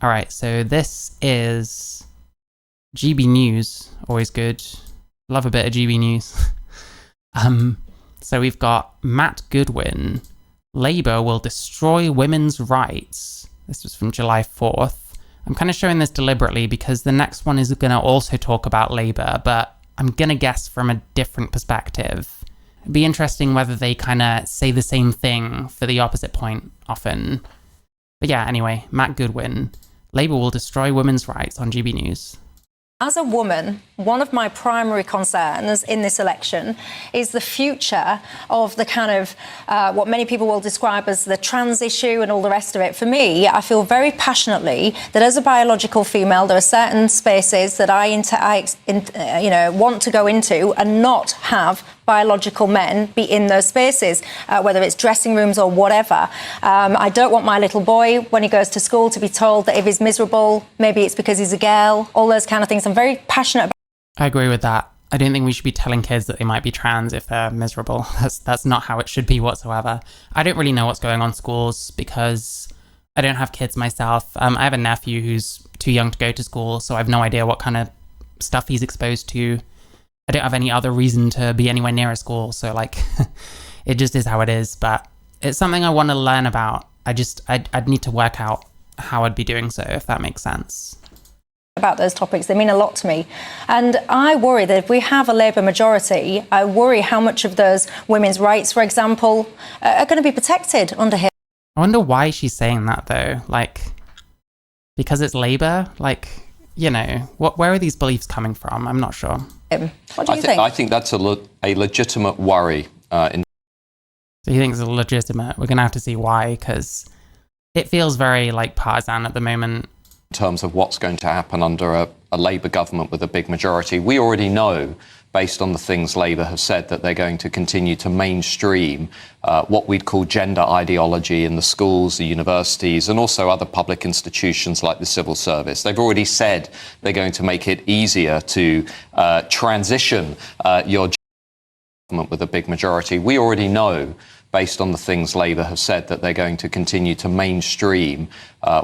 All right, so this is GB News. Always good. Love a bit of GB News. So we've got Matt Goodwin. Labour will destroy women's rights. This was from July 4th. I'm kind of showing this deliberately because the next one is going to also talk about Labour, but I'm going to guess from a different perspective. It'd be interesting whether they kind of say the same thing for the opposite point often. But yeah, anyway, Matt Goodwin. Labour will destroy women's rights on GB News. As a woman, one of my primary concerns in this election is the future of the kind of what many people will describe as the trans issue and all the rest of it. For me, I feel very passionately that as a biological female, there are certain spaces that I want to go into and not have biological men be in those spaces, whether it's dressing rooms or whatever. I don't want my little boy, when he goes to school, to be told that if he's miserable, maybe it's because he's a girl, all those kind of things. I'm very passionate about. I agree with that. I don't think we should be telling kids that they might be trans if they're miserable. That's not how it should be whatsoever. I don't really know what's going on in schools because I don't have kids myself. I have a nephew who's too young to go to school, so I have no idea what kind of stuff he's exposed to. I don't have any other reason to be anywhere near a school, so like, it just is how it is, but it's something I want to learn about. I'd need to work out how I'd be doing so, if that makes sense. About those topics, they mean a lot to me. And I worry that if we have a Labour majority, I worry how much of those women's rights, for example, are going to be protected under him. I wonder why she's saying that though, like, because it's Labour, like, you know, where are these beliefs coming from? I'm not sure. What do you think? I think that's a legitimate worry. So you think it's legitimate? We're going to have to see why, because it feels very, like, partisan at the moment. In terms of what's going to happen under a Labour government with a big majority, we already know, based on the things Labour have said, that they're going to continue to mainstream what we'd call gender ideology in the schools, the universities, and also other public institutions like the civil service. They've already said they're going to make it easier to transition your government with a big majority. We already know, based on the things Labour have said, that they're going to continue to mainstream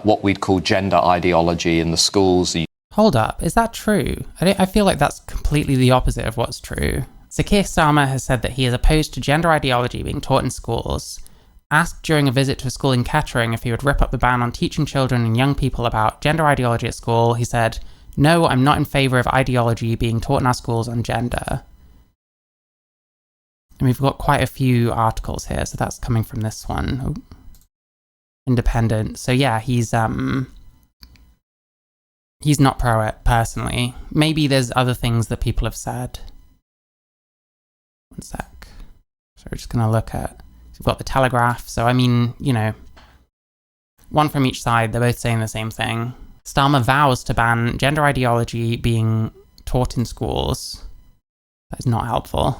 what we'd call gender ideology in the schools. Hold up, is that true? I feel like that's completely the opposite of what's true. So Keir Starmer has said that he is opposed to gender ideology being taught in schools. Asked during a visit to a school in Kettering if he would rip up the ban on teaching children and young people about gender ideology at school, he said, "No, I'm not in favour of ideology being taught in our schools on gender." And we've got quite a few articles here, so that's coming from this one. Oh. Independent. So yeah, he's not pro it personally. Maybe there's other things that people have said. One sec. So we're just going to look at, so we've got the Telegraph. So I mean, you know, one from each side, they're both saying the same thing. Starmer vows to ban gender ideology being taught in schools. That is not helpful.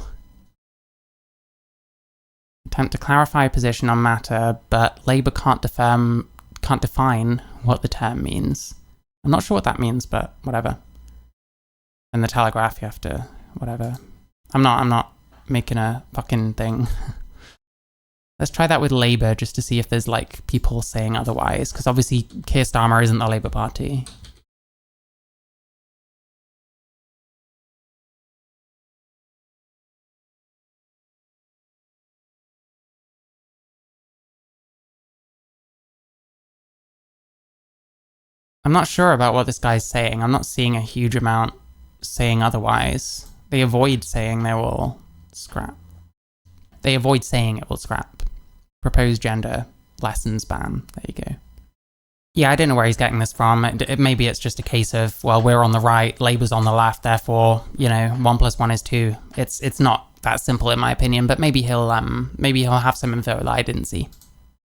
Attempt to clarify a position on matter, but Labour can't define what the term means. I'm not sure what that means, but whatever. In the Telegraph, you have to, whatever. I'm not making a fucking thing. Let's try that with Labour just to see if there's like people saying otherwise, because obviously Keir Starmer isn't the Labour Party. I'm not sure about what this guy's saying. I'm not seeing a huge amount saying otherwise. They avoid saying they will scrap. They avoid saying it will scrap. Proposed gender lessons ban. There you go. Yeah, I don't know where he's getting this from. Maybe it's just a case of, well, we're on the right, Labour's on the left, therefore, you know, 1 + 1 is 2. It's not that simple in my opinion, but maybe he'll have some info that I didn't see.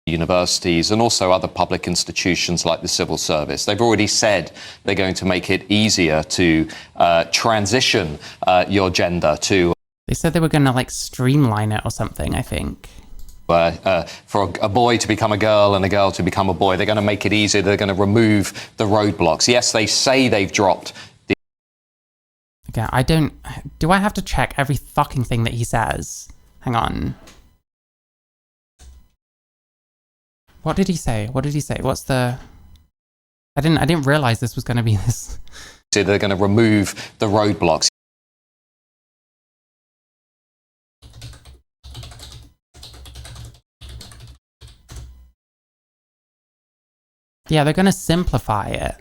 Universities and also other public institutions like the civil service. They've already said they're going to make it easier to transition your gender to... They said they were going to like streamline it or something, I think. For a boy to become a girl and a girl to become a boy. They're going to make it easier. They're going to remove the roadblocks. Yes, they say they've dropped the... Okay, do I have to check every fucking thing that he says? Hang on. What did he say? What's the... I didn't realize this was going to be this. So they're going to remove the roadblocks. Yeah, they're going to simplify it.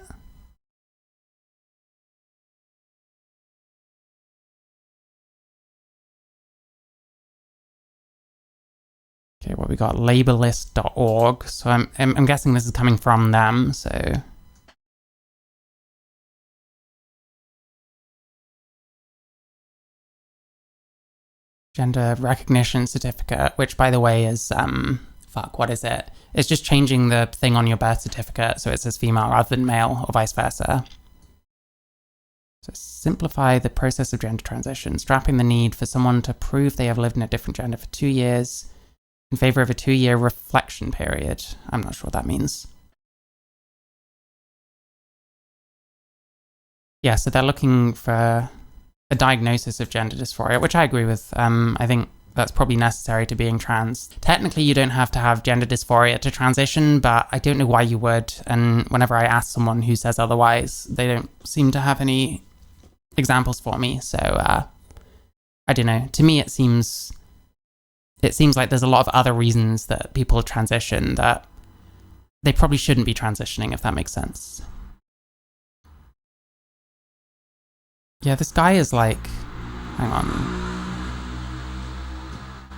Okay, well, we got labellist.org, so I'm guessing this is coming from them, so... Gender recognition certificate, which, by the way, is, what is it? It's just changing the thing on your birth certificate so it says female rather than male, or vice versa. So simplify the process of gender transition, strapping the need for someone to prove they have lived in a different gender for 2 years in favor of a 2-year reflection period. I'm not sure what that means. Yeah, so they're looking for a diagnosis of gender dysphoria, which I agree with. I think that's probably necessary to being trans. Technically, you don't have to have gender dysphoria to transition, but I don't know why you would. And whenever I ask someone who says otherwise, they don't seem to have any examples for me. So I don't know. To me, it seems like there's a lot of other reasons that people transition that they probably shouldn't be transitioning, if that makes sense. Yeah, this guy is like... Hang on.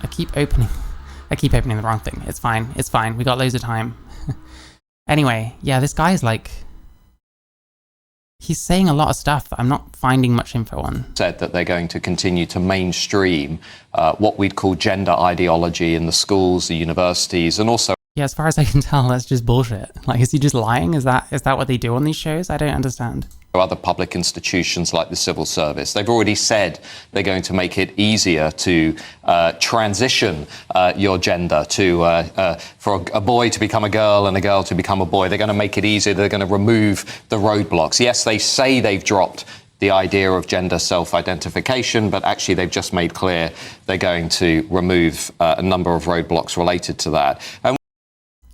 I keep opening the wrong thing. It's fine. We got loads of time. Anyway, yeah, this guy is like... He's saying a lot of stuff that I'm not finding much info on. Said that they're going to continue to mainstream what we'd call gender ideology in the schools, the universities, and also... Yeah, as far as I can tell, that's just bullshit. Like, is he just lying? Is that what they do on these shows? I don't understand. Other public institutions like the civil service. They've already said they're going to make it easier to transition your gender for a boy to become a girl and a girl to become a boy. They're going to make it easier. They're going to remove the roadblocks. Yes, they say they've dropped the idea of gender self-identification, but actually they've just made clear they're going to remove a number of roadblocks related to that. And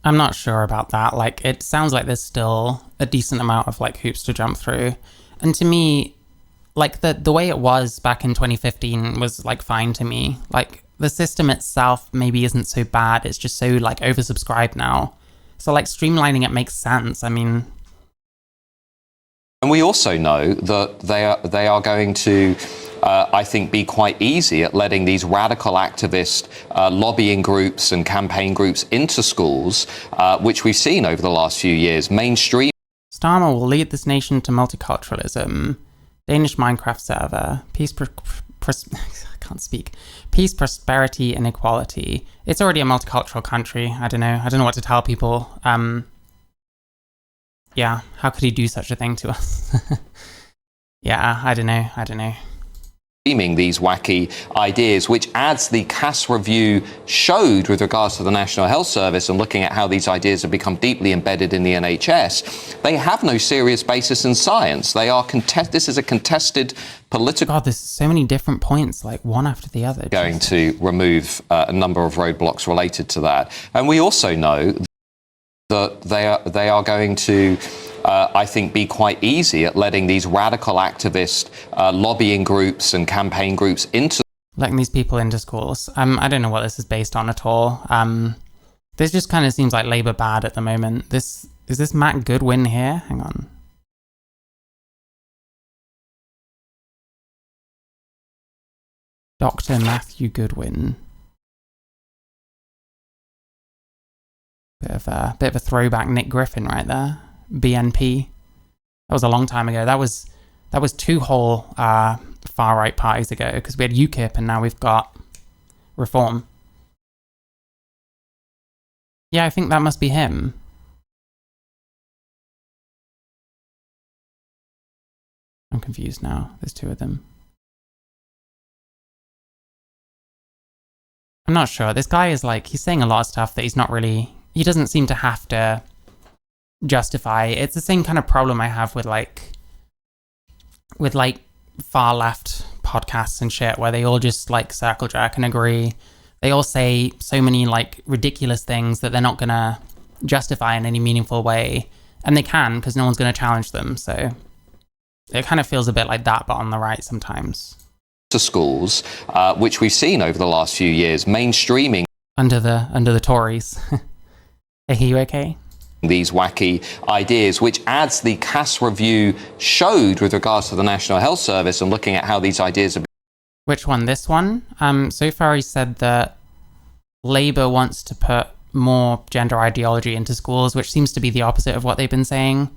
I'm not sure about that. Like, it sounds like there's still a decent amount of like hoops to jump through. And to me, like the way it was back in 2015 was like fine to me. Like the system itself maybe isn't so bad. It's just so like oversubscribed now. So like streamlining it makes sense. I mean... And we also know that they are going to, I think, be quite easy at letting these radical activist lobbying groups and campaign groups into schools, which we've seen over the last few years. Mainstream. Starmer will lead this nation to multiculturalism. Danish Minecraft server. I can't speak. Peace, prosperity, and equality. It's already a multicultural country. I don't know what to tell people. Yeah, how could he do such a thing to us? Yeah, I don't know. These wacky ideas, which, as the Cass review showed with regards to the National Health Service and looking at how these ideas have become deeply embedded in the NHS, they have no serious basis in science. This is a contested political... God, there's so many different points, like one after the other. Going to remove a number of roadblocks related to that. And we also know that they are going to, I think, be quite easy at letting these radical activist lobbying groups and campaign groups into... Letting these people into schools. I don't know what this is based on at all. This just kind of seems like Labour bad at the moment. Is this Matt Goodwin here? Hang on. Dr. Matthew Goodwin. Bit of a throwback Nick Griffin right there. BNP. That was a long time ago. That was 2 whole far right parties ago, because we had UKIP and now we've got Reform. Yeah, I think that must be him. I'm confused now. There's 2 of them. I'm not sure. This guy is like, he's saying a lot of stuff that he's not really... He doesn't seem to have to justify. It's the same kind of problem I have with far left podcasts and shit, where they all just like circle jerk and agree. They all say so many like ridiculous things that they're not gonna justify in any meaningful way. And they can, because no one's going to challenge them. So it kind of feels a bit like that, but on the right sometimes. To schools, which we've seen over the last few years, mainstreaming under the Tories. Are you okay? These wacky ideas, which adds the Cass review showed with regards to the National Health Service and looking at how these ideas are. Which one? This one? So far he said that Labour wants to put more gender ideology into schools, which seems to be the opposite of what they've been saying.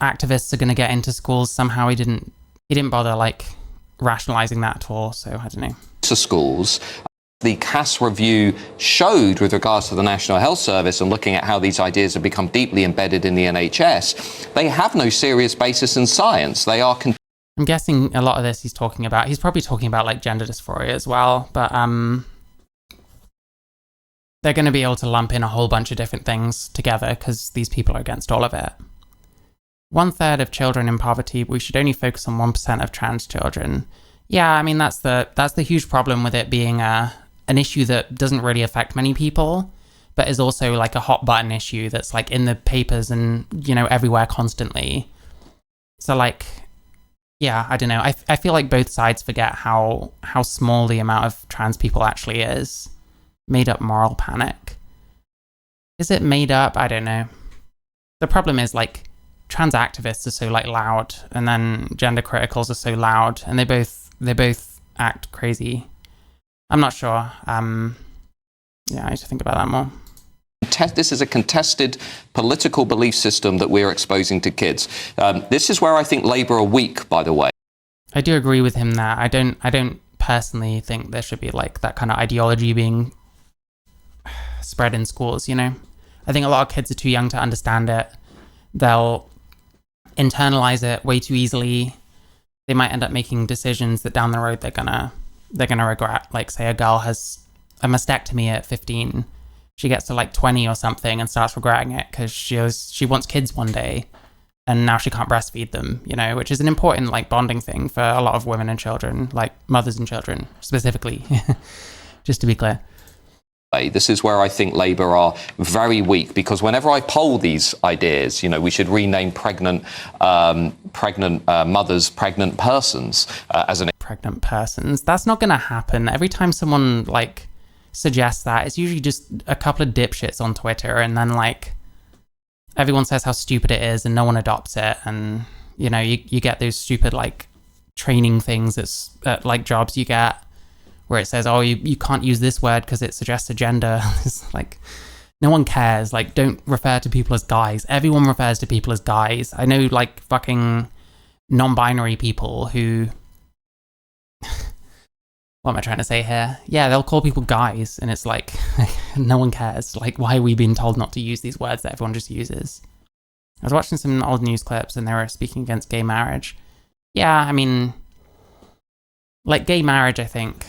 Activists are going to get into schools. Somehow he didn't bother like rationalizing that at all. So I don't know. To schools. The Cass review showed with regards to the National Health Service and looking at how these ideas have become deeply embedded in the NHS, they have no serious basis in science. They are... I'm guessing a lot of this he's probably talking about like gender dysphoria as well, but they're going to be able to lump in a whole bunch of different things together because these people are against all of it. 1/3 of children in poverty, we should only focus on 1% of trans children. Yeah, I mean, that's the huge problem with it being an issue that doesn't really affect many people, but is also like a hot button issue that's like in the papers and, you know, everywhere constantly. So like, yeah, I don't know. I feel like both sides forget how small the amount of trans people actually is. Made up moral panic. Is it made up? I don't know. The problem is like trans activists are so like loud, and then gender criticals are so loud, and they both act crazy. I'm not sure. Yeah, I need to think about that more. This is a contested political belief system that we're exposing to kids. This is where I think Labour are weak, by the way. I do agree with him there. I don't personally think there should be like that kind of ideology being spread in schools, you know? I think a lot of kids are too young to understand it. They'll internalize it way too easily. They might end up making decisions that down the road they're gonna regret. Like, say a girl has a mastectomy at 15, she gets to like 20 or something and starts regretting it because she wants kids one day, and now she can't breastfeed them, you know, which is an important like bonding thing for a lot of women and children, like mothers and children specifically, just to be clear. This is where I think Labour are very weak, because whenever I poll these ideas, you know, we should rename pregnant mothers pregnant persons as an... Pregnant persons? That's not going to happen. Every time someone, like, suggests that, it's usually just a couple of dipshits on Twitter, and then, like, everyone says how stupid it is, and no one adopts it, and, you know, you get those stupid, like, training things that's, like, jobs you get, where it says, oh, you can't use this word because it suggests a gender. It's like, no one cares. Like, don't refer to people as guys. Everyone refers to people as guys. I know, like, fucking non-binary people who... What am I trying to say here? Yeah, they'll call people guys, and it's like, no one cares. Like, why are we being told not to use these words that everyone just uses? I was watching some old news clips, and they were speaking against gay marriage. Yeah, I mean, like, gay marriage, I think...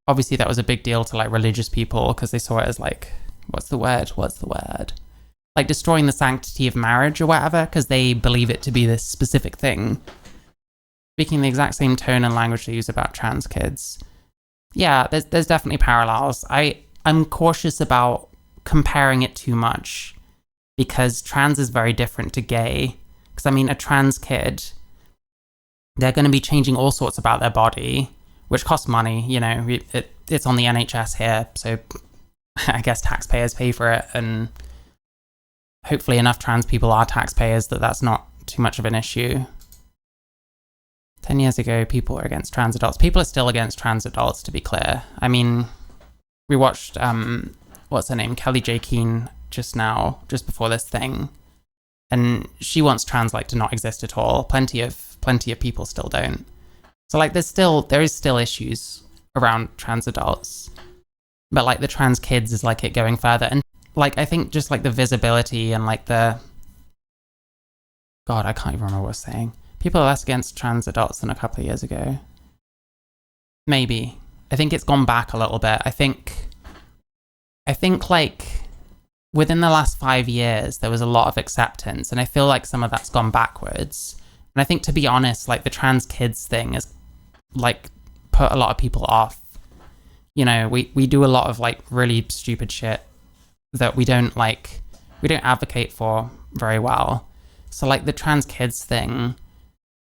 Obviously, that was a big deal to, like, religious people because they saw it as, like, what's the word? Like, destroying the sanctity of marriage or whatever, because they believe it to be this specific thing. Speaking the exact same tone and language they use about trans kids. Yeah, there's definitely parallels. I'm cautious about comparing it too much because trans is very different to gay. Because, I mean, a trans kid, they're going to be changing all sorts about their body, which costs money, you know, it's on the NHS here, so I guess taxpayers pay for it, and hopefully enough trans people are taxpayers that that's not too much of an issue. 10 years ago, people were against trans adults. People are still against trans adults, to be clear. I mean, we watched, what's her name, Kelly J. Keane just before this thing, and she wants trans, like, to not exist at all. Plenty of people still don't. So, like, there is still issues around trans adults, but, like, the trans kids is, like, it going further. And, like, I think just, like, the visibility and, like, God, I can't even remember what I was saying. People are less against trans adults than a couple of years ago. Maybe. I think it's gone back a little bit. I think, like, within the last 5 years, there was a lot of acceptance, and I feel like some of that's gone backwards. And I think, to be honest, like, the trans kids thing is, like, put a lot of people off. You know, we do a lot of, like, really stupid shit that we don't, like, we don't advocate for very well. So like the trans kids thing,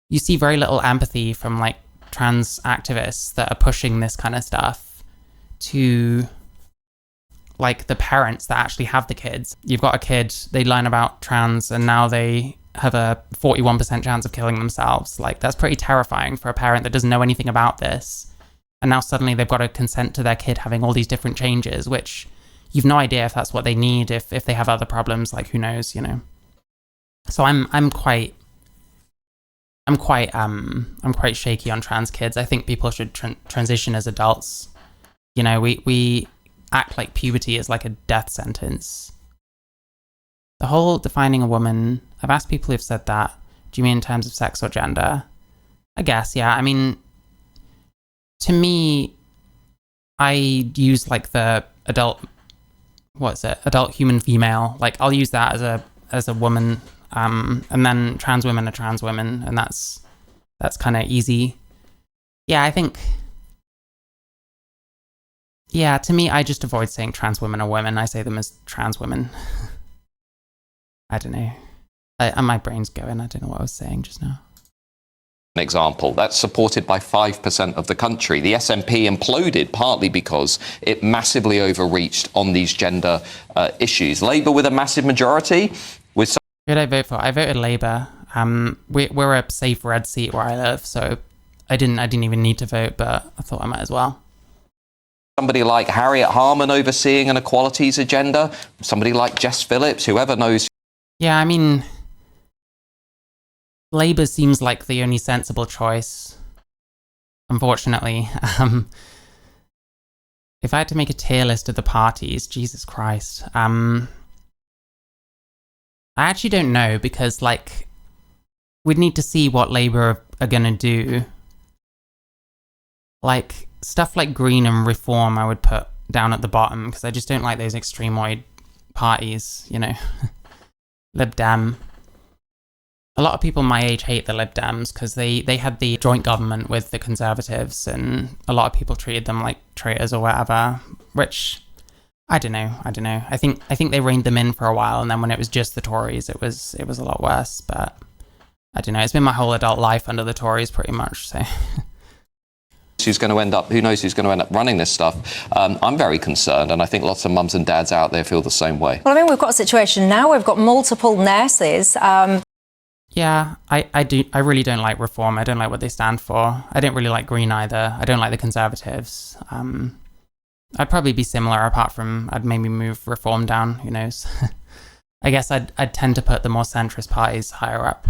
you see very little empathy from like trans activists that are pushing this kind of stuff to like the parents that actually have the kids. You've got a kid, they learn about trans and now they have a 41% chance of killing themselves. Like that's pretty terrifying for a parent that doesn't know anything about this. And now suddenly they've got to consent to their kid having all these different changes, which you've no idea if that's what they need, if they have other problems, like who knows, you know. So I'm quite shaky on trans kids. I think people should transition as adults. You know, we act like puberty is like a death sentence. The whole defining a woman, I've asked people who've said that. Do you mean in terms of sex or gender? I guess, yeah. I mean, to me, I use like the adult human female. Like I'll use that as a woman, and then trans women are trans women, and that's kind of easy. Yeah, I think. Yeah, to me, I just avoid saying trans women are women. I say them as trans women. I don't know. My brain's going. I don't know what I was saying just now. An example that's supported by 5% of the country. The SNP imploded partly because it massively overreached on these gender issues. Labour with a massive majority. Who did I vote for? I voted Labour. We're a safe red seat where I live, so I didn't even need to vote, but I thought I might as well. Somebody like Harriet Harman overseeing an equalities agenda, somebody like Jess Phillips, whoever knows. Yeah, I mean, Labour seems like the only sensible choice, unfortunately. If I had to make a tier list of the parties, Jesus Christ. I actually don't know, because like we'd need to see what Labour are going to do. Like stuff like Green and Reform I would put down at the bottom, because I just don't like those extremoid parties, you know. Lib Dem. A lot of people my age hate the Lib Dems because they had the joint government with the Conservatives, and a lot of people treated them like traitors or whatever, which I don't know. I think they reined them in for a while, and then when it was just the Tories, it was a lot worse. But I don't know. It's been my whole adult life under the Tories, pretty much. So. Who knows who's going to end up running this stuff. I'm very concerned, and I think lots of mums and dads out there feel the same way. Well, I mean, we've got a situation now. We've got multiple nurses. Yeah, I really don't like Reform. I don't like what they stand for. I don't really like Green either. I don't like the Conservatives. I'd probably be similar, apart from I'd maybe move Reform down. Who knows? I guess I'd tend to put the more centrist parties higher up.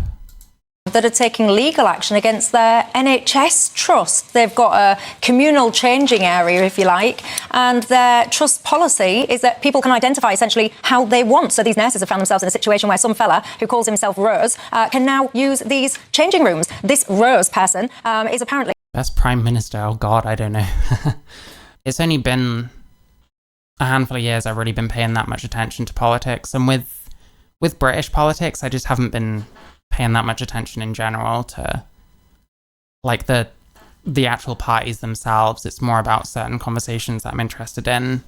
That are taking legal action against their NHS trust. They've got a communal changing area, if you like, and their trust policy is that people can identify essentially how they want. So these nurses have found themselves in a situation where some fella who calls himself Rose can now use these changing rooms. This Rose person is apparently... Best Prime Minister, oh God, I don't know. It's only been a handful of years I've really been paying that much attention to politics, and with British politics, I just haven't been paying that much attention in general to like the actual parties themselves. It's more about certain conversations that I'm interested in.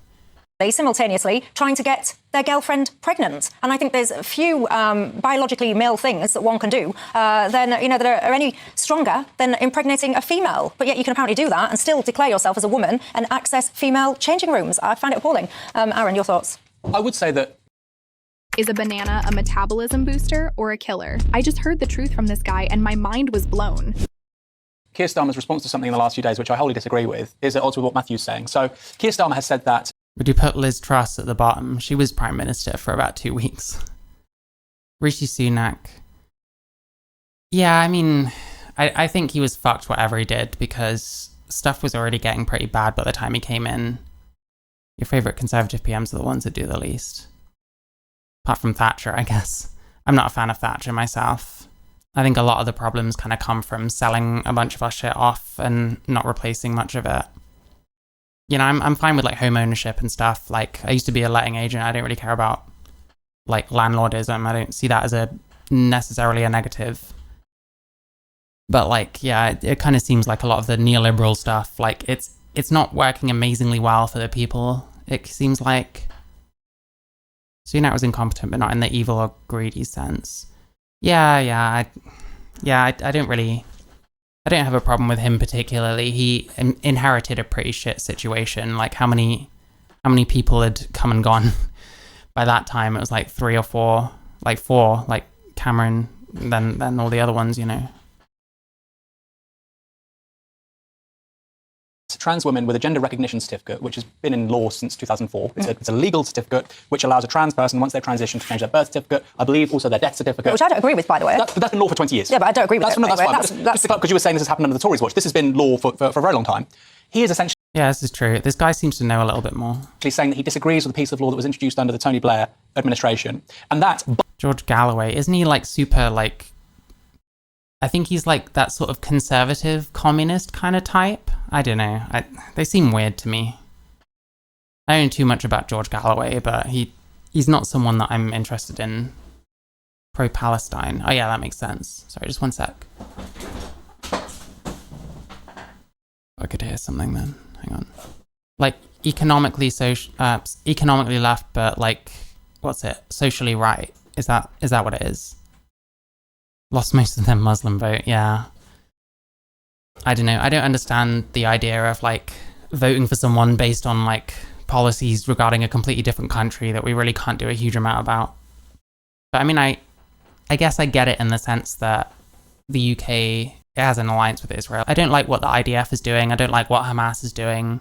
They simultaneously trying to get their girlfriend pregnant, and I think there's a few biologically male things that one can do that are any stronger than impregnating a female. But yet you can apparently do that and still declare yourself as a woman and access female changing rooms. I find it appalling. Aaron, your thoughts? I would say that. Is a banana a metabolism booster or a killer? I just heard the truth from this guy and my mind was blown. Keir Starmer's response to something in the last few days, which I wholly disagree with, is at odds with what Matthew's saying. So Keir Starmer has said that... Would you put Liz Truss at the bottom? She was Prime Minister for about 2 weeks. Rishi Sunak. Yeah, I mean, I think he was fucked whatever he did, because stuff was already getting pretty bad by the time he came in. Your favourite Conservative PMs are the ones that do the least. Apart from Thatcher, I guess. I'm not a fan of Thatcher myself. I think a lot of the problems kind of come from selling a bunch of our shit off and not replacing much of it. You know, I'm fine with like home ownership and stuff. Like, I used to be a letting agent. I don't really care about like landlordism. I don't see that as necessarily a negative. But like, yeah, it kind of seems like a lot of the neoliberal stuff, like it's not working amazingly well for the people. It seems like. Sunak was incompetent, but not in the evil or greedy sense. I don't have a problem with him particularly. He inherited a pretty shit situation. Like how many people had come and gone by that time? It was like 3 or 4, like 4, like Cameron, then all the other ones, you know. Trans women with a gender recognition certificate, which has been in law since 2004. It's a legal certificate which allows a trans person, once they transition, to change their birth certificate. I believe also their death certificate. Which I don't agree with, by the way. But that's been law for 20 years. Yeah, but I don't agree with it. That's fine. Just because you were saying this has happened under the Tories' watch. This has been law for a very long time. He is essentially... Yeah, this is true. This guy seems to know a little bit more. ...saying that he disagrees with the piece of law that was introduced under the Tony Blair administration. And that... George Galloway, isn't he like super like... I think he's like that sort of conservative communist kind of type. I don't know. They seem weird to me. I don't know too much about George Galloway, but he's not someone that I'm interested in. Pro-Palestine. Oh yeah, that makes sense. Sorry, just one sec. I could hear something then. Hang on. Like economically left, but like what's it? Socially right. Is that what it is? Lost most of their Muslim vote, yeah. I don't know. I don't understand the idea of like voting for someone based on like policies regarding a completely different country that we really can't do a huge amount about. But I mean, I guess I get it in the sense that the UK has an alliance with Israel. I don't like what the IDF is doing. I don't like what Hamas is doing.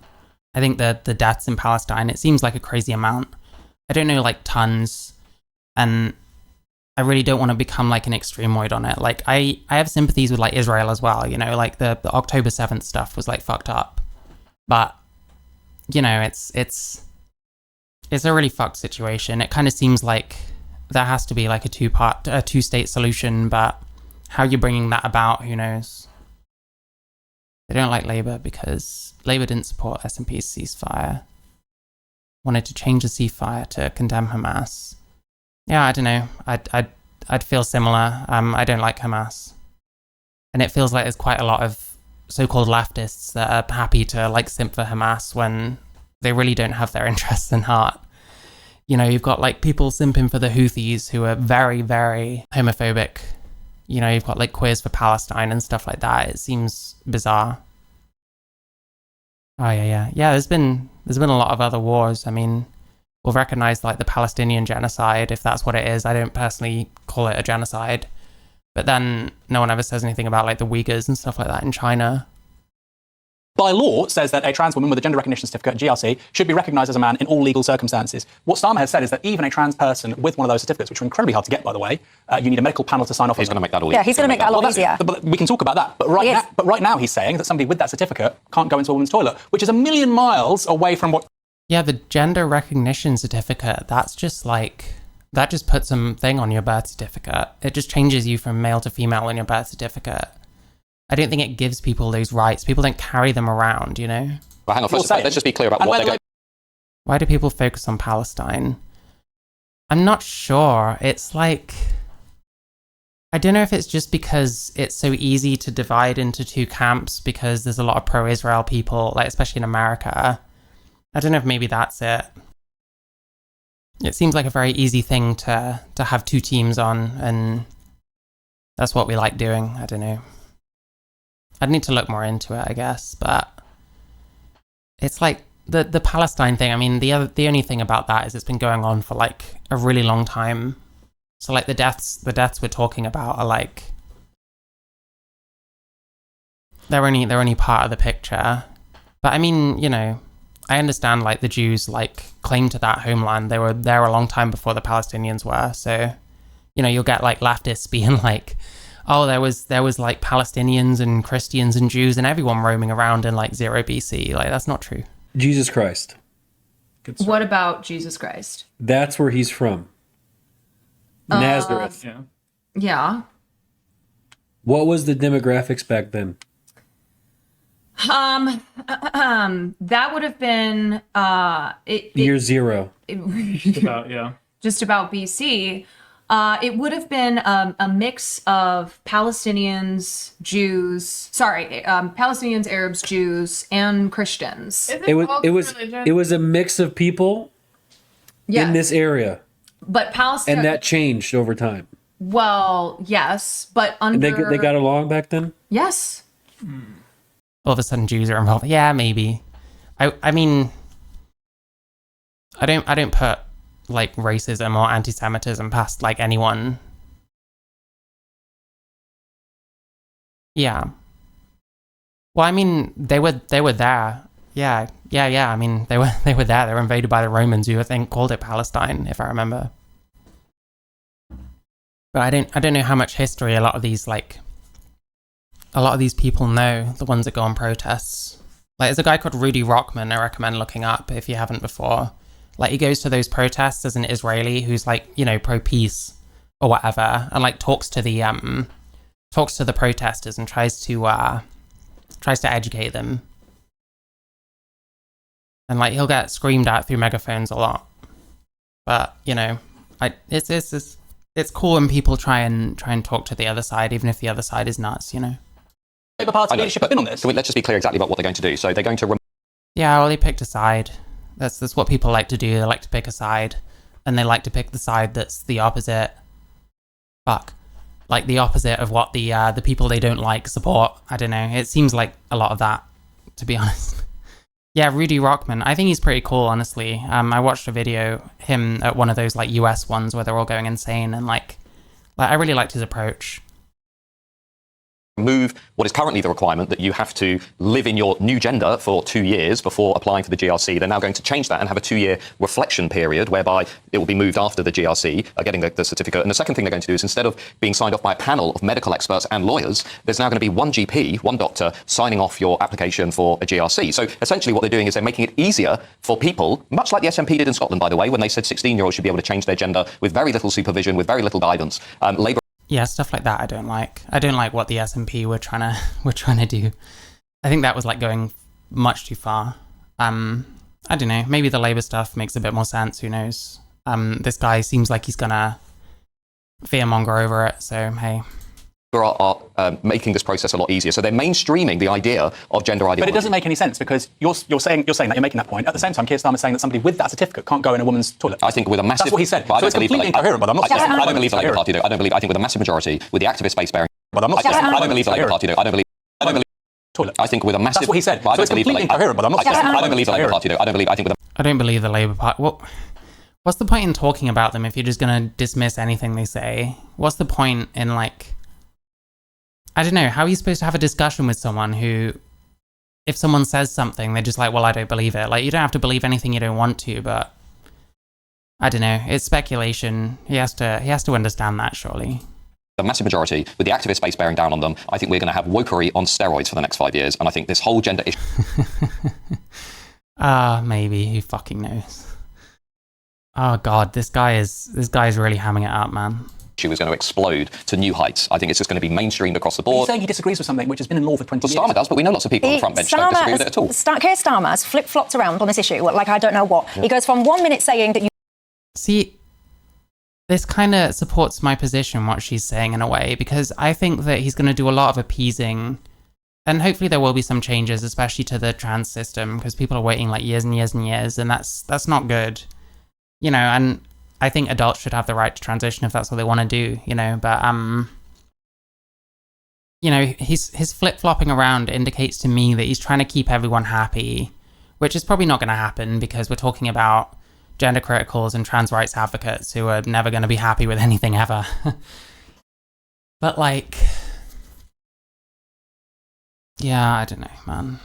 I think that the deaths in Palestine, it seems like a crazy amount. I don't know like tons, and I really don't want to become like an extremoid on it. Like I have sympathies with like Israel as well, you know, like the October 7th stuff was like fucked up. But, you know, it's a really fucked situation. It kind of seems like there has to be like a two-state solution, but how you're bringing that about, who knows? They don't like Labour because Labour didn't support SNP's ceasefire. Wanted to change the ceasefire to condemn Hamas. Yeah, I don't know. I'd feel similar. I don't like Hamas. And it feels like there's quite a lot of so-called leftists that are happy to like simp for Hamas when they really don't have their interests in heart. You know, you've got like people simping for the Houthis who are very, very homophobic. You know, you've got like Queers for Palestine and stuff like that. It seems bizarre. Oh yeah. There's been a lot of other wars. I mean, we'll recognize like the Palestinian genocide if that's what it is. I don't personally call it a genocide, but then no one ever says anything about like the Uyghurs and stuff like that in China. By law, says that a trans woman with a gender recognition certificate, GRC, should be recognised as a man in all legal circumstances. What Starmer has said is that even a trans person with one of those certificates, which are incredibly hard to get, by the way, you need a medical panel to sign off on. He's going to make that all easier. Yeah, he's going to make that a lot easier. But we can talk about that. But right now, he's saying that somebody with that certificate can't go into a woman's toilet, which is a million miles away from what... Yeah, the gender recognition certificate, that's just like... That just puts something on your birth certificate. It just changes you from male to female on your birth certificate. I don't think it gives people those rights. People don't carry them around, you know? Well, hang on, let's just be clear about what they're going... Why do people focus on Palestine? I'm not sure. It's like... I don't know if it's just because it's so easy to divide into two camps because there's a lot of pro-Israel people, like especially in America. I don't know if maybe that's it. It seems like a very easy thing to have two teams on, and that's what we like doing. I don't know. I'd need to look more into it, I guess, but it's like the Palestine thing. I mean, the only thing about that is it's been going on for like a really long time. So like the deaths we're talking about are like they're only part of the picture. But I mean, you know, I understand like the Jews like claim to that homeland. They were there a long time before the Palestinians were. So, you know, you'll get like leftists being like, oh, there was like Palestinians and Christians and Jews and everyone roaming around in like 0 BC. Like, that's not true. Jesus Christ. What about Jesus Christ? That's where he's from. Nazareth. Yeah. What was the demographics back then? That would have been year zero. Just about BC. It would have been a mix of Palestinians, Palestinians, Arabs, Jews, and Christians. It was a mix of people in this area. But Palestine. And that changed over time. Well, yes, but under. And they got along back then? Yes. All of a sudden Jews are involved. Yeah, maybe. I mean, I don't put like racism or anti-Semitism past like anyone. Yeah. Well, I mean, they were there. Yeah. I mean, they were there. They were invaded by the Romans, who I think called it Palestine, if I remember. But I don't know how much history a lot of these people know, the ones that go on protests. Like, there's a guy called Rudy Rockman I recommend looking up if you haven't before. Like, he goes to those protests as an Israeli who's like, you know, pro-peace or whatever, and like talks to the protesters and tries to educate them. And like, he'll get screamed at through megaphones a lot. But, you know, it's cool when people try and talk to the other side, even if the other side is nuts, you know. Labour Party leadership have been on this. So let's just be clear exactly about what they're going to do. So they're going to Yeah, well, they picked a side. That's what people like to do. They like to pick a side, and they like to pick the side that's the opposite. Like the opposite of what the people they don't like support. I don't know. It seems like a lot of that, to be honest. Yeah, Rudy Rockman. I think he's pretty cool, honestly. I watched a video him at one of those like US ones where they're all going insane, and like I really liked his approach. remove what is currently the requirement that you have to live in your new gender for 2 years before applying for the GRC. They're now going to change that and have a 2-year reflection period whereby it will be moved after the GRC, getting the certificate. And the second thing they're going to do is, instead of being signed off by a panel of medical experts and lawyers, there's now going to be one GP, one doctor, signing off your application for a GRC. So essentially what they're doing is they're making it easier for people, much like the SNP did in Scotland, by the way, when they said 16-year-olds should be able to change their gender with very little supervision, with very little guidance. Labour Yeah, stuff like that I don't like. I don't like what the SNP were trying to do. I think that was like going much too far. I don't know, maybe the Labour stuff makes a bit more sense, who knows. This guy seems like he's gonna fearmonger over it, so hey. are making this process a lot easier. So they're mainstreaming the idea of gender ideology. But it doesn't make any sense, because you're saying that you're making that point. At the same time, Keir Starmer's saying that somebody with that certificate can't go in a woman's toilet. I think with a massive... That's what he said. But So it's completely incoherent, but I'm not saying... I don't believe the Labour Party do. I think with a massive majority, with the activist base bearing... But I'm not saying... I don't believe the Labour Party do. I don't believe... Toilet. I think with a massive... That's what he said. But So it's completely incoherent, but I'm not saying... I don't believe the Labour Party do. I don't believe the Labour Party... What's the point in talking about them if you're just going to dismiss anything they say? What's the point in, like... I don't know, how are you supposed to have a discussion with someone who, if someone says something, they're just like, well, I don't believe it. Like, you don't have to believe anything you don't want to, but I don't know, it's speculation. He has to understand that, surely. The massive majority, with the activist base bearing down on them, I think we're going to have wokery on steroids for the next 5 years, and I think this whole gender issue... Maybe, who fucking knows? Oh god, this guy is really hamming it up, man. issue is going to explode to new heights. I think it's just going to be mainstreamed across the board. He's saying he disagrees with something which has been in law for 20 years. Starmer does, but we know lots of people on the front bench don't disagree with it at all. Keir Starmer has flip-flopped around on this issue, like I don't know what. Yeah. He goes from 1 minute saying that you... See, this kind of supports my position, what she's saying, in a way, because I think that he's going to do a lot of appeasing, and hopefully there will be some changes, especially to the trans system, because people are waiting like years and years and years, and that's not good. You know, and I think adults should have the right to transition if that's what they want to do, you know, but, you know, his flip-flopping around indicates to me that he's trying to keep everyone happy, which is probably not going to happen because we're talking about gender criticals and trans rights advocates who are never going to be happy with anything ever. But, like, yeah, I don't know, man.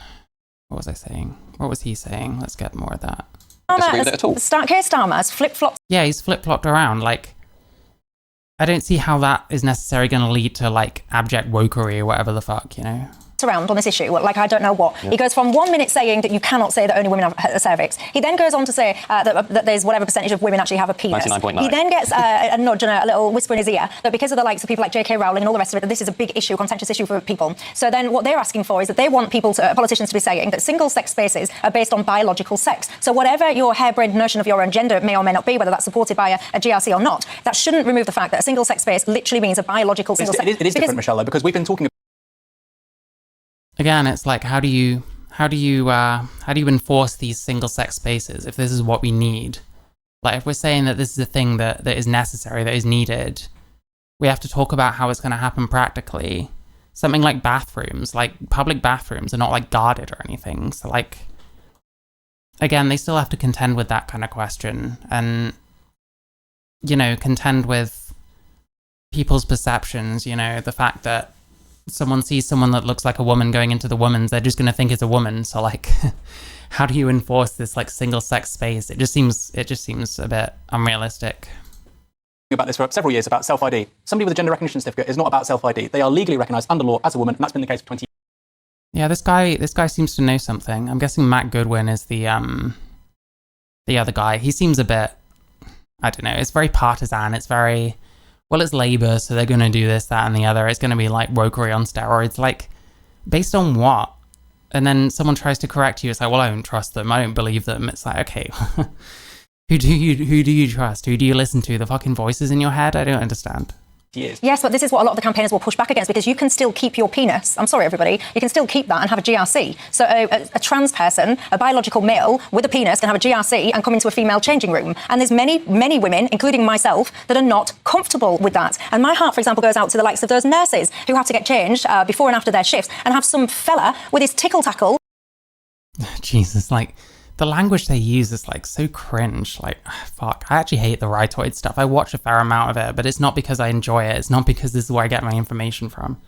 What was I saying? What was he saying? Let's get more of that. Disagree with it at all. Keir Starmer has flip-flopped. Yeah, he's flip-flopped around. Like, I don't see how that is necessarily going to lead to, like, abject wokery or whatever the fuck, you know? Around on this issue, like I don't know what. Yeah. He goes from 1 minute saying that you cannot say that only women have a cervix. He then goes on to say that there's whatever percentage of women actually have a penis. 99.9. He then gets a nudge and a little whisper in his ear that because of the likes of people like J.K. Rowling and all the rest of it, that this is a big issue, a contentious issue for people. So then what they're asking for is that they want politicians to be saying that single-sex spaces are based on biological sex. So whatever your harebrained notion of your own gender may or may not be, whether that's supported by a GRC or not, that shouldn't remove the fact that a single-sex space literally means a biological single-sex. It is different, Michelle, though, because we've been talking. Again, it's like, how do you enforce these single-sex spaces if this is what we need? Like, if we're saying that this is a thing that is necessary, that is needed, we have to talk about how it's going to happen practically. Something like bathrooms, like public bathrooms are not like guarded or anything. So like, again, they still have to contend with that kind of question and, you know, contend with people's perceptions, you know, the fact that someone sees someone that looks like a woman going into the woman's, they're just going to think it's a woman. So like, how do you enforce this like single sex space? It just seems a bit unrealistic. About this for several years about self-ID. Somebody with a gender recognition certificate is not about self-ID. They are legally recognised under law as a woman, and that's been the case for 20 years. Yeah, this guy seems to know something. I'm guessing Matt Goodwin is the other guy. He seems a bit, I don't know, it's very partisan. It's very, well, it's Labour, so they're going to do this, that, and the other. It's going to be like wokery on steroids. Like, based on what? And then someone tries to correct you. It's like, well, I don't trust them. I don't believe them. It's like, okay, who do you trust? Who do you listen to? The fucking voices in your head? I don't understand. Yes, but this is what a lot of the campaigners will push back against, because you can still keep your penis. I'm sorry, everybody. You can still keep that and have a GRC. So a trans person, a biological male with a penis, can have a GRC and come into a female changing room. And there's many women, including myself, that are not comfortable with that. And my heart, for example, goes out to the likes of those nurses who have to get changed before and after their shifts and have some fella with his tickle tackle. Jesus, like, the language they use is like so cringe. Like, fuck, I actually hate the rhetoric stuff. I watch a fair amount of it, but it's not because I enjoy it. It's not because this is where I get my information from.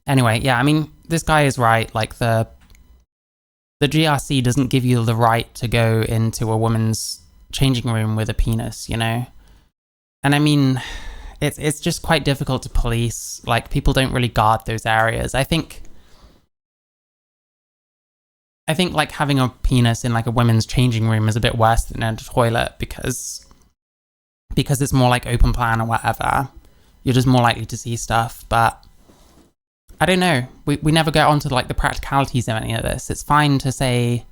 Anyway, yeah, I mean, this guy is right. Like, the GRC doesn't give you the right to go into a woman's changing room with a penis, you know? And I mean, it's just quite difficult to police. Like, people don't really guard those areas. I think like having a penis in like a women's changing room is a bit worse than in a toilet because it's more like open plan or whatever. You're just more likely to see stuff. But I don't know. We never get onto like the practicalities of any of this. It's fine to say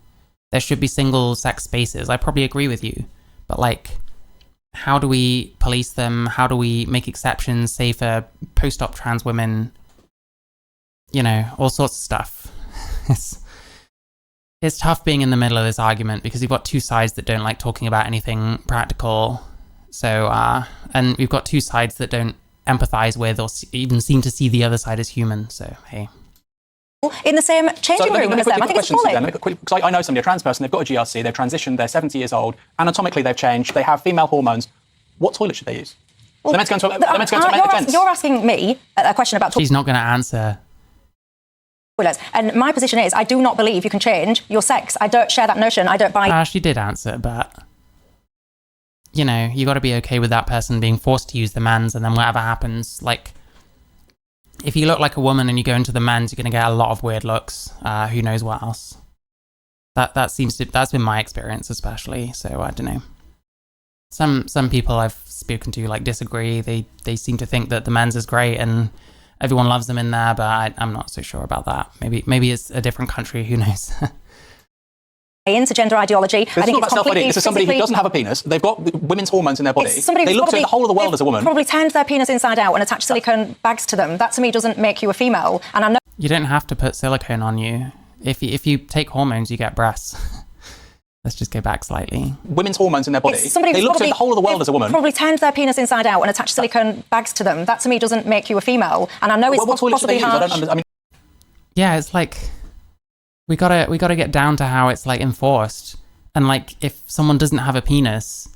there should be single sex spaces. I probably agree with you. But like, how do we police them? How do we make exceptions, say for post-op trans women? You know, all sorts of stuff. It's tough being in the middle of this argument because you've got two sides that don't like talking about anything practical. So, and we've got two sides that don't empathize with or even seem to see the other side as human. So, hey. In the same changing room as them. I think it's appalling. Because I know somebody, a trans person, they've got a GRC, they've transitioned, they're 70 years old, anatomically they've changed, they have female hormones. What toilet should they use? Well, they're meant to go into a fence. You're asking me a question about... She's not going to answer. And my position is, I do not believe you can change your sex. I don't share that notion. I don't buy... She did answer, but, you know, you got to be okay with that person being forced to use the men's, and then whatever happens, like, if you look like a woman and you go into the men's, you're going to get a lot of weird looks. Who knows what else? That's been my experience, especially. So I don't know. Some people I've spoken to like disagree. They seem to think that the men's is great and everyone loves them in there, but I'm not so sure about that. Maybe it's a different country. Who knows? Into gender ideology. But it's not about self-ID. This is somebody who doesn't have a penis. They've got women's hormones in their body. They look at the whole of the world as a woman. Probably turned their penis inside out and attached silicone bags to them. That to me doesn't make you a female. And I know you don't have to put silicone on you. If you take hormones, you get breasts. Let's just go back slightly. Women's hormones in their body. They look at the whole of the world as a woman. Probably turned their penis inside out and attached silicone bags to them. That to me doesn't make you a female. And I know it's possibly harsh. Yeah, it's like we gotta get down to how it's like enforced. And like, if someone doesn't have a penis,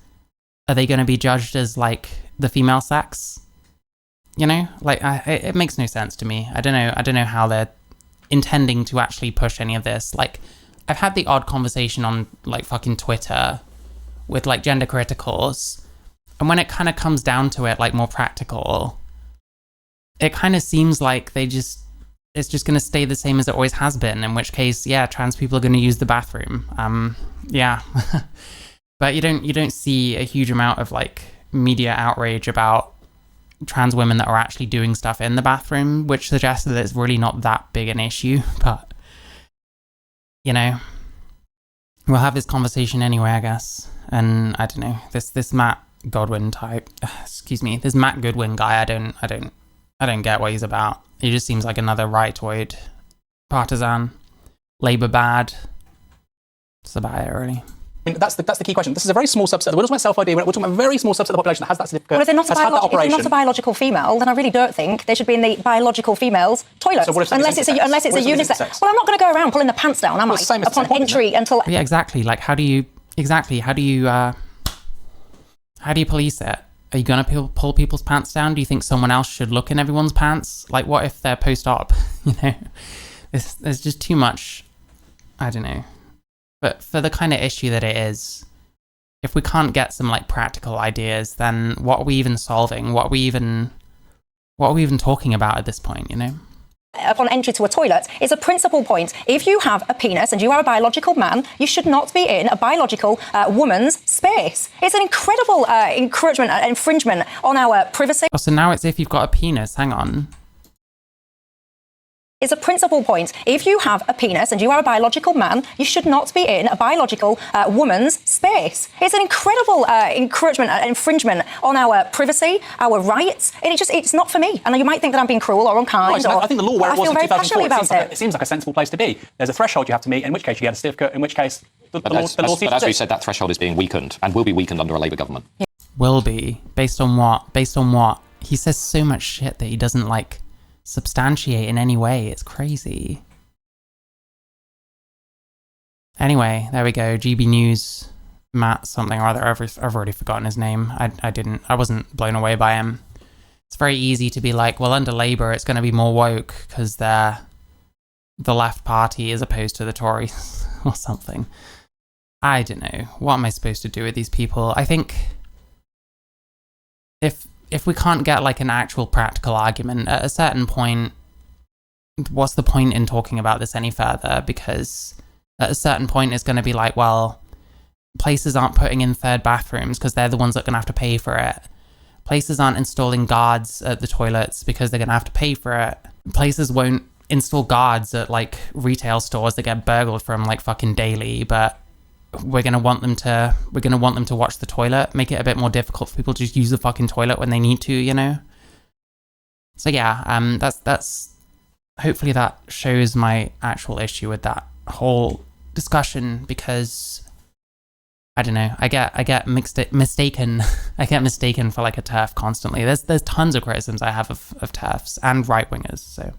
are they going to be judged as like the female sex? You know, like it makes no sense to me. I don't know how they're intending to actually push any of this. Like, I've had the odd conversation on like fucking Twitter with like gender criticals, and when it kind of comes down to it, like more practical, it kind of seems like it's just going to stay the same as it always has been, in which case, yeah, trans people are going to use the bathroom. Yeah. But you don't see a huge amount of like media outrage about trans women that are actually doing stuff in the bathroom, which suggests that it's really not that big an issue. But you know, we'll have this conversation anyway, I guess. And I don't know, this Matt Godwin type, this Matt Goodwin guy, I don't get what he's about. He just seems like another rightoid partisan. Labour bad. That's about it, really. I mean, that's the key question. This is a very small subset. We're talking about self-ID. We're talking about a very small subset of the population that has that certificate. Well, if they're not, has had that if they're operation. not a biological female, then I really don't think they should be in the biological female's toilet. So what if unless it's a unisex. Well, I'm not going to go around pulling the pants down, am I? Upon entry until. Yeah, exactly. Like, how do you police it? Are you going to pull people's pants down? Do you think someone else should look in everyone's pants? Like, what if they're post-op? You know, there's just too much. I don't know. But for the kind of issue that it is, if we can't get some like practical ideas, then what are we even solving? What are we even talking about at this point, you know? Upon entry to a toilet is a principal point. If you have a penis and you are a biological man, you should not be in a biological woman's space. It's an incredible encouragement and infringement on our privacy. Oh, so now it's if you've got a penis. Hang on. Is a principal point. If you have a penis and you are a biological man, you should not be in a biological woman's space. It's an incredible encouragement and infringement on our privacy, our rights. It's not for me. And you might think that I'm being cruel or unkind. Right, I think the law where it was in 2004, it seems like a sensible place to be. There's a threshold you have to meet, in which case you get a certificate, in which case the law seems to But as we said, that threshold is being weakened and will be weakened under a Labour government. Yeah. Will be. Based on what? Based on what? He says so much shit that he doesn't like substantiate in any way. It's crazy. Anyway, there we go. GB News, Matt something or other. I've already forgotten his name. I wasn't blown away by him. It's very easy to be like, well, under Labour it's going to be more woke because they're the left party as opposed to the Tories or something. I don't know. What am I supposed to do with these people? I think if we can't get like an actual practical argument at a certain point, what's the point in talking about this any further? Because at a certain point it's going to be like, well, places aren't putting in third bathrooms because they're the ones that are going to have to pay for it. Places aren't installing guards at the toilets because they're going to have to pay for it. Places won't install guards at like retail stores that get burgled from like fucking daily, but we're gonna want them to watch the toilet, make it a bit more difficult for people to just use the fucking toilet when they need to, you know? So yeah, that's hopefully that shows my actual issue with that whole discussion, because I don't know, I get mistaken I get mistaken for like a TERF constantly. There's tons of criticisms I have of TERFs and right wingers, so